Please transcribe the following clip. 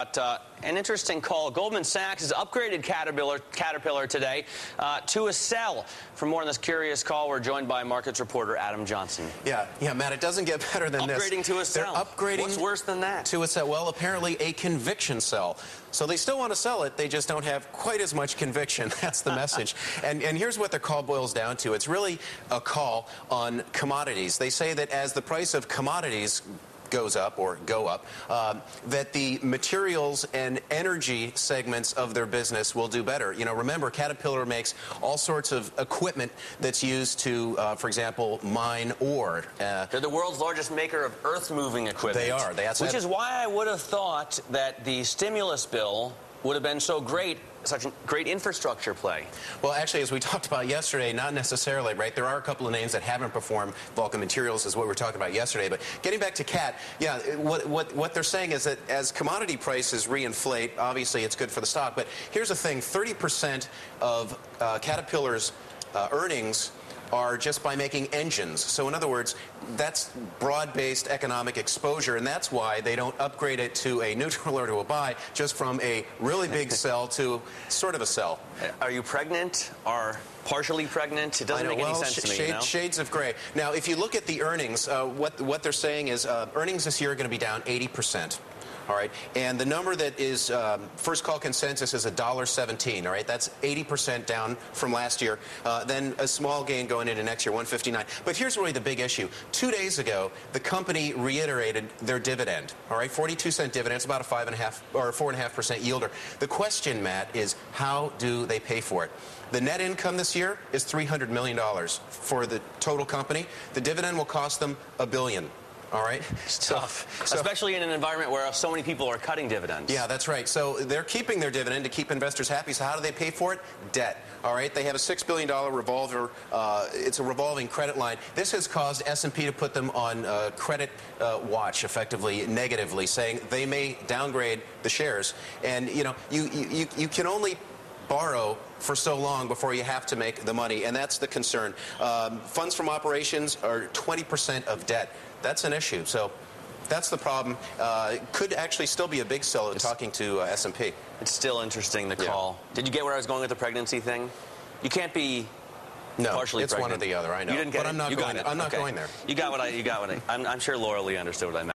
An interesting call. Goldman Sachs has upgraded Caterpillar today to a sell. For more on this curious call, we're joined by markets reporter Adam Johnson. Yeah, Matt, it doesn't get better than this. Upgrading to a sell. They're upgrading. What's worse than that? To a sell. Well, apparently a conviction sell. So they still want to sell it. They just don't have quite as much conviction. That's the message. And here's what the call boils down to. It's really a call on commodities. They say that as the price of commodities goes up or go up, that the materials and energy segments of their business will do better. You know, remember, Caterpillar makes all sorts of equipment that's used to, for example, mine ore. They're the world's largest maker of earth-moving equipment. They are. Which is why I would have thought that the stimulus bill would have been so great, such a great infrastructure play. Well, actually, as we talked about yesterday, not necessarily, right? There are a couple of names that haven't performed. Vulcan Materials is what we were talking about yesterday. But getting back to Cat, yeah, what they're saying is that as commodity prices reinflate, obviously it's good for the stock. But here's the thing, 30% of Caterpillar's earnings are just by making engines. So in other words, that's broad-based economic exposure, and that's why they don't upgrade it to a neutral or to a buy, just from a really big sell to sort of a sell. Are you pregnant or partially pregnant? It doesn't make any sense to me, you know? Shades of gray. Now, if you look at the earnings, what they're saying is earnings this year are going to be down 80%. All right, and the number that is first call consensus is $1.17. All right, that's 80% down from last year. Then a small gain going into next year, $1.59. But here's really the big issue. 2 days ago, the company reiterated their dividend. All right, 42-cent dividend. It's about a 5.5 or 4.5% yielder. The question, Matt, is how do they pay for it? The net income this year is $300 million for the total company. The dividend will cost them $1 billion. All right? It's tough, especially in an environment where so many people are cutting dividends. Yeah, that's right. So they're keeping their dividend to keep investors happy. So how do they pay for it? Debt. All right? They have a $6 billion revolver. It's a revolving credit line. This has caused S&P to put them on credit watch, effectively, negatively, saying they may downgrade the shares. And, you know, you can only borrow for so long before you have to make the money, and that's the concern. Funds from operations are 20% of debt. That's an issue. So that's the problem. Could actually still be a big seller talking to S&P. It's still interesting, the call. Yeah. Did you get where I was going with the pregnancy thing? You can't be partially it's pregnant. one or the other, I know. You didn't get but I'm not going there. You got what I'm sure Laura Lee understood what I meant.